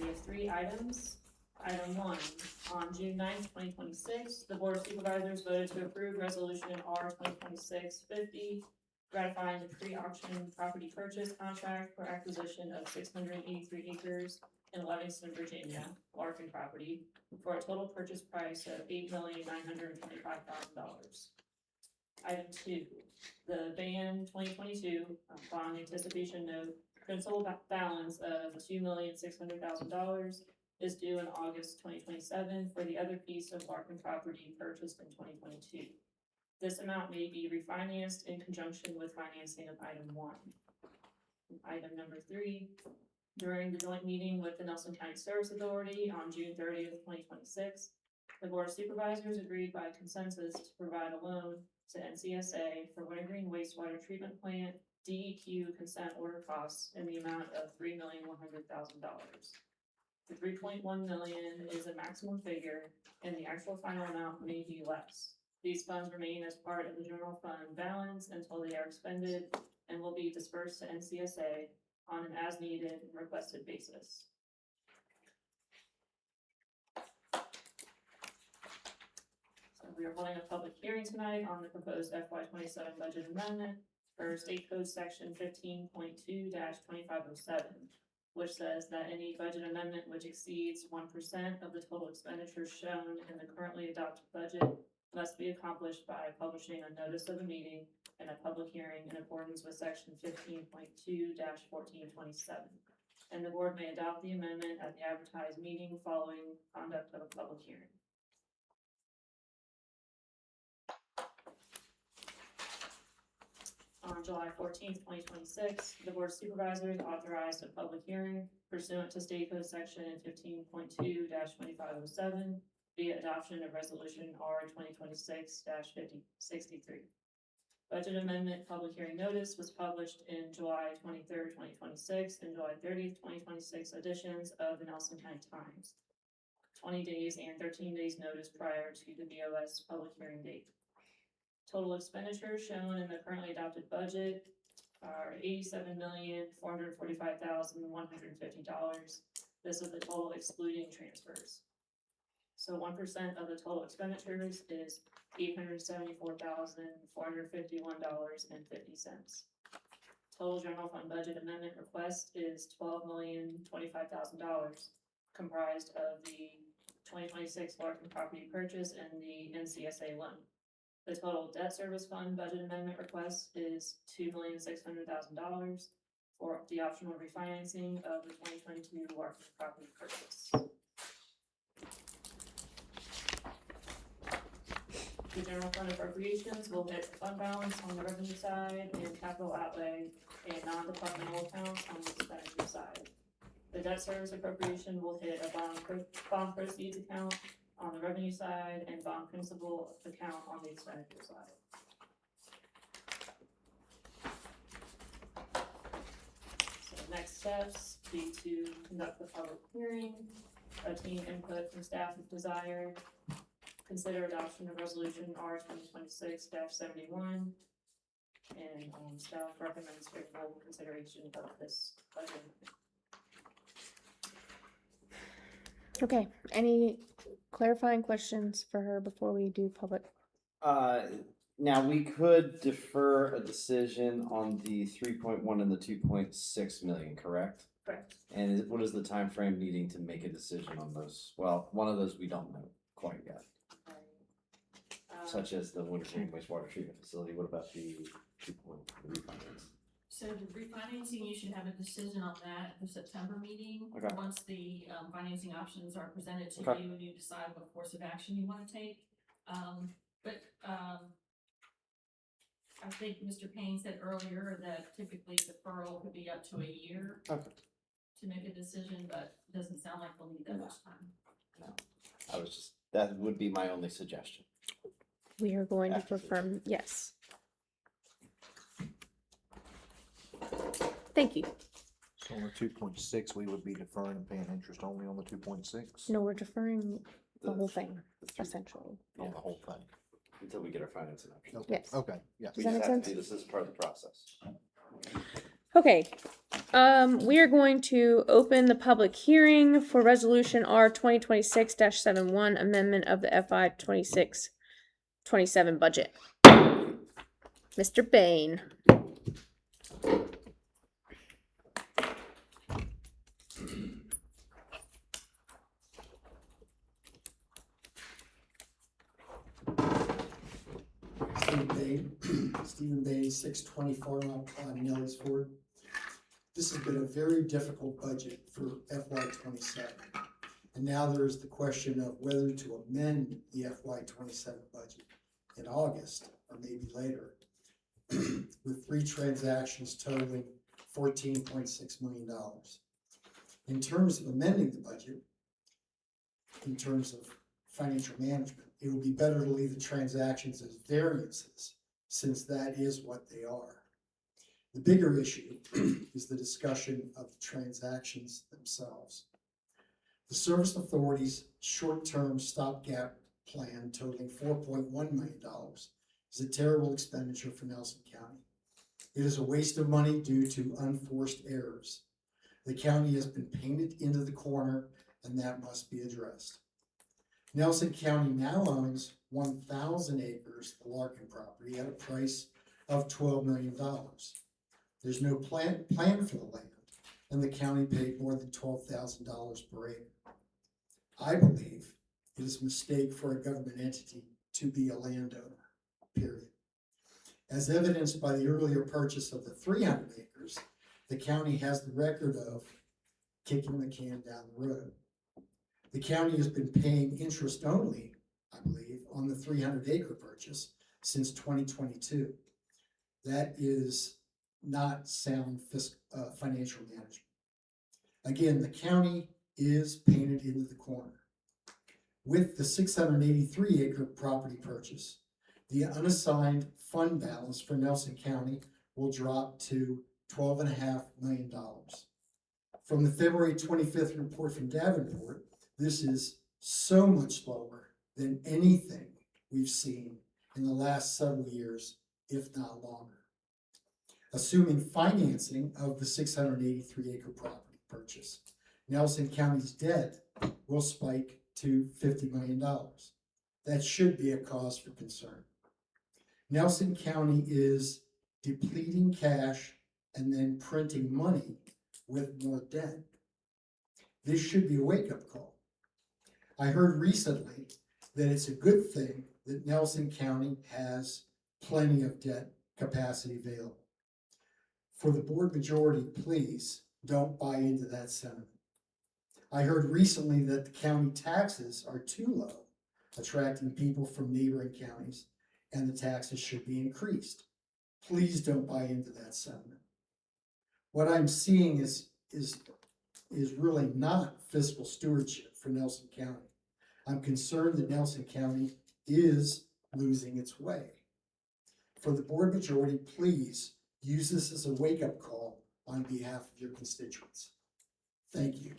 We have 3 items. Item 1, on June 9th, 2026, the Board of Supervisors voted to approve Resolution R 2026-50, ratifying the pre-auction property purchase contract for acquisition of 683 acres in Livingston, Virginia, Larkin property, for a total purchase price of $8,925,000. Item 2, the BAN 2022 bond anticipation note principal balance of $2,600,000 is due in August 2027 for the other piece of Larkin property purchased in 2022. This amount may be refinanced in conjunction with financing of item 1. Item number 3, during the joint meeting with the Nelson County Service Authority on June 30th, 2026, the Board of Supervisors agreed by consensus to provide a loan to NCSA for Wintergreen Wastewater Treatment Plant DEQ consent order costs in the amount of $3,100,000. The $3.1 million is a maximum figure, and the actual final amount may be less. These funds remain as part of the general fund balance until they are expended and will be dispersed to NCSA on an as-needed and requested basis. So we are holding a public hearing tonight on the proposed FY 27 budget amendment for State Code Section 15.2-2507, which says that any budget amendment which exceeds 1% of the total expenditures shown in the currently adopted budget must be accomplished by publishing a notice of a meeting and a public hearing in accordance with Section 15.2-1427. And the board may adopt the amendment at the advertised meeting following conduct of a public hearing. On July 14th, 2026, the Board of Supervisors authorized a public hearing pursuant to State Code Section 15.2-2507 via adoption of Resolution R 2026-5063. Budget amendment public hearing notice was published in July 23rd, 2026 and July 30th, 2026 editions of the Nelson County Times. 20 days and 13 days notice prior to the BOS public hearing date. Total expenditures shown in the currently adopted budget are $87,445,150. This is the total excluding transfers. So 1% of the total expenditures is $874,451.50. Total general fund budget amendment request is $12,025,000, comprised of the 2026 Larkin property purchase and the NCSA loan. The total debt service fund budget amendment request is $2,600,000 for the optional refinancing of the 2022 Larkin property purchase. The general fund appropriations will hit the fund balance on the revenue side and capital outlay and non-departmental accounts on the expenditure side. The debt service appropriation will hit a bond proceeds account on the revenue side and bond principal account on the expenditure side. So next steps be to conduct the public hearing, obtain input from staff if desired, consider adoption of resolution R 2026-71, and staff recommends favorable consideration of this budget. Okay, any clarifying questions for her before we do public? Now we could defer a decision on the 3.1 and the 2.6 million, correct? Correct. And what is the time frame needing to make a decision on those? Well, one of those we don't know quite yet, such as the Winter wastewater treatment facility. What about the 2.0 refinance? So the refinancing, you should have a decision on that at the September meeting. Okay. Once the financing options are presented to Okay. you and you decide what course of action you want to take. I think Mr. Payne said earlier that typically deferral could be up to a year Okay. to make a decision, but it doesn't sound like we'll need that much time. That would be my only suggestion. We are going to confirm, yes. Thank you. So on the 2.6, we would be deferring and paying interest only on the 2.6? No, we're deferring the whole thing, The three- essentially. On the whole thing? Until we get our financing options. Okay. Yes. Okay, yes. We Does that just make have to sense? do this as part of the process. Okay, we are going to open the public hearing for resolution R 2026-71, amendment of the FY 26-27 budget. Mr. Bain. Stephen Bain, 624 on Nelly's Ford. This has been a very difficult budget for FY 27. And now there is the question of whether to amend the FY 27 budget in August or maybe later, with 3 transactions totaling $14.6 million. In terms of amending the budget, in terms of financial management, it would be better to leave the transactions as variances, since that is what they are. The bigger issue is the discussion of the transactions themselves. The Service Authority's short-term stopgap plan totaling $4.1 million is a terrible expenditure for Nelson County. It is a waste of money due to unforced errors. The county has been painted into the corner, and that must be addressed. Nelson County now owns 1,000 acres of the Larkin property at a price of $12 million. There's no plan for the land, and the county paid more than $12,000 per acre. I believe it is a mistake for a government entity to be a landowner, period. As evidenced by the earlier purchase of the 300 acres, the county has the record of kicking the can down the road. The county has been paying interest only, I believe, on the 300 acre purchase since 2022. That is not sound financial management. Again, the county is painted into the corner. With the 683 acre property purchase, the unassigned fund balance for Nelson County will drop to $12.5 million. From the February 25th report from Davenport, this is so much lower than anything we've seen in the last several years, if not longer. assuming financing of the 683 acre property purchase. Nelson County's debt will spike to $50 million. That should be a cause for concern. Nelson County is depleting cash and then printing money with more debt. This should be a wake-up call. I heard recently that it's a good thing that Nelson County has plenty of debt capacity available. For the board majority, please don't buy into that sentiment. I heard recently that the county taxes are too low, attracting people from neighboring counties, and the taxes should be increased. Please don't buy into that sentiment. What I'm seeing is really not fiscal stewardship for Nelson County. I'm concerned that Nelson County is losing its way. For the board majority, please use this as a wake-up call on behalf of your constituents. Thank you.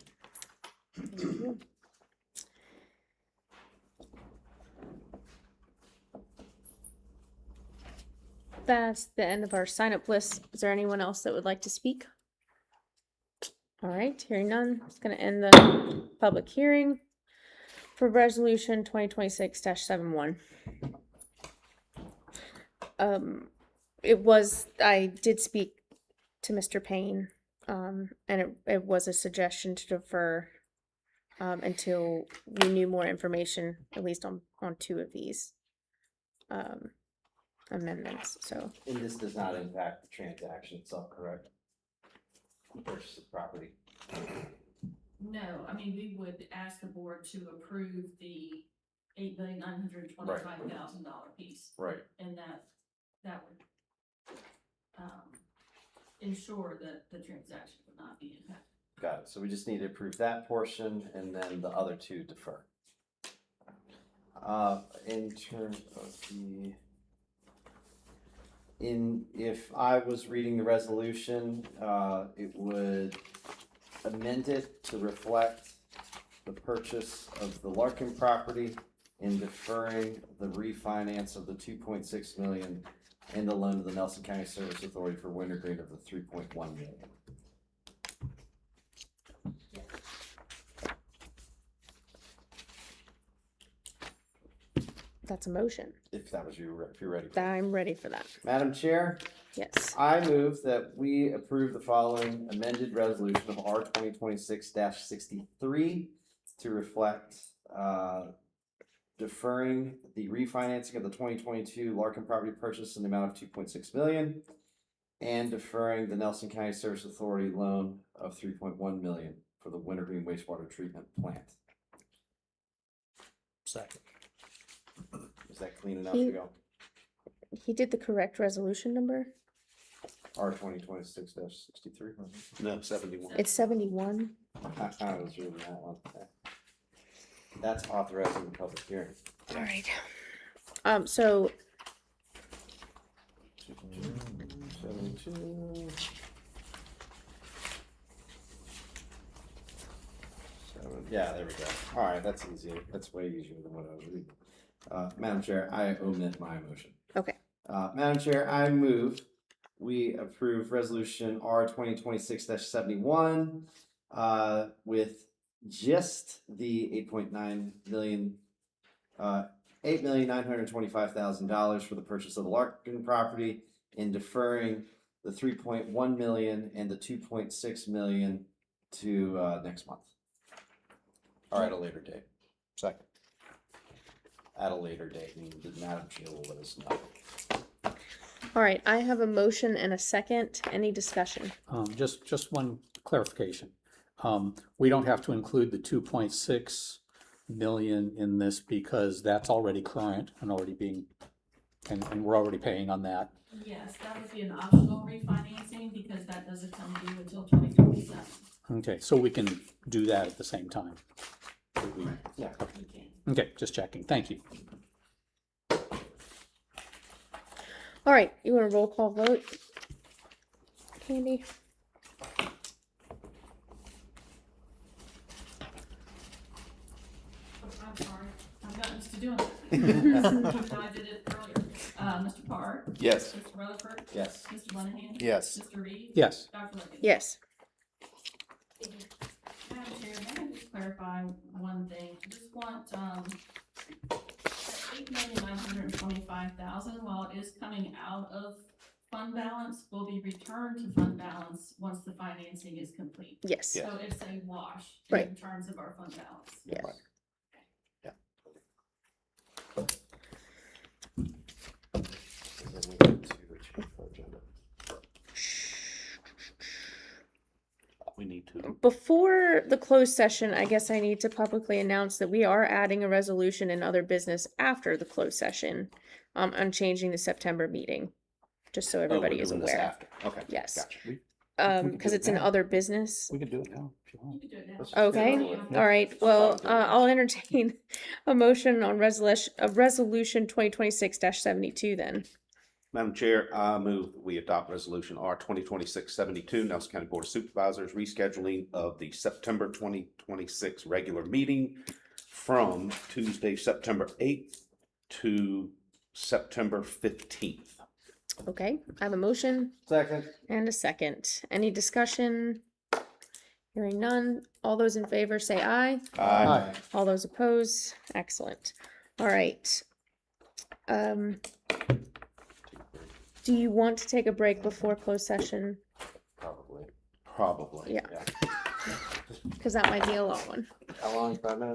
That's the end of our sign-up list. Is there anyone else that would like to speak? All right, hearing none, it's gonna end the public hearing for resolution 2026-71. I did speak to Mr. Payne, and it was a suggestion to defer until we knew more information, at least on two of these amendments, so. And this does not impact the transaction itself, correct? The purchase of property. No, I mean, we would ask the board to approve the $8,925,000 piece. Right. And that would, ensure that the transaction would not be impacted. Got it. So we just need to approve that portion and then the other two defer. In terms of if I was reading the resolution, it would amend it to reflect the purchase of the Larkin property and deferring the refinance of the 2.6 million and the loan to the Nelson County Service Authority for wintergreen of the 3.1 million. That's a motion. If that was you, if you're ready. I'm ready for that. Madam Chair, Yes. I move that we approve the following amended resolution of R 2026-63 to reflect deferring the refinancing of the 2022 Larkin property purchase in the amount of 2.6 million and deferring the Nelson County Service Authority loan of 3.1 million for the wintergreen wastewater treatment plant. Second. Is that clean enough to go? He did the correct resolution number. R 2026-63. No, 71. It's 71. I was reading that one. That's authorizing the public hearing. All right. So 72. Yeah, there we go. All right, that's easier. That's way easier than what I was reading. Madam Chair, I omit my motion. okay. Madam Chair, I move we approve resolution R 2026-71 with just the 8.9 million, $8,925,000 for the purchase of the Larkin property and deferring the 3.1 million and the 2.6 million to next month. Or at a later date. Second. At a later date, and the Madam Chair will let us know. All right. I have a motion and a second. Any discussion? Just one clarification. We don't have to include the 2.6 million in this because that's already current and already being, and we're already paying on that. Yes, that would be an optional refinancing because that doesn't come due until 2027. Okay, so we can do that at the same time. Yeah. We can. Okay, just checking. Thank you. All right. You want a roll call vote? Candy? I'm sorry, I'm not used to doing it. Even though I did it earlier. Mr. Parr? Yes. Mr. Rutherford? Yes. Mr. Monahan? Yes. Mr. Reed? Yes. Dr. Lincoln? Yes. Madam Chair, may I just clarify one thing? I just want, $8,925,000, while it is coming out of fund balance, will be returned to fund balance once the financing is complete. Yes. Yeah. So it's a wash Right. in terms of our fund balance. Yes. We need to. Before the closed session, I guess I need to publicly announce that we are adding a resolution and other business after the closed session, on changing the September meeting, just so Oh, we're everybody is doing this aware. after. Okay. Yes. Gotcha. We can Because do it it's in now. other business. We can do it now if you You want. can do it now. Let's- Okay, Yeah. all right, well, I'll entertain a motion on resolution 2026-72 then. Madam Chair, I move that we adopt resolution R 2026-72, Nelson County Board of Supervisors, rescheduling of the September 2026 regular meeting from Tuesday, September 8th to September 15th. Okay, I have a motion Second. and a second. Any discussion? Hearing none. All those in favor say aye. Aye. All those opposed? Excellent. All right. Do you want to take a break before closed session? Probably. Probably. Yeah. Because that might be a long one. How long? 5 minutes?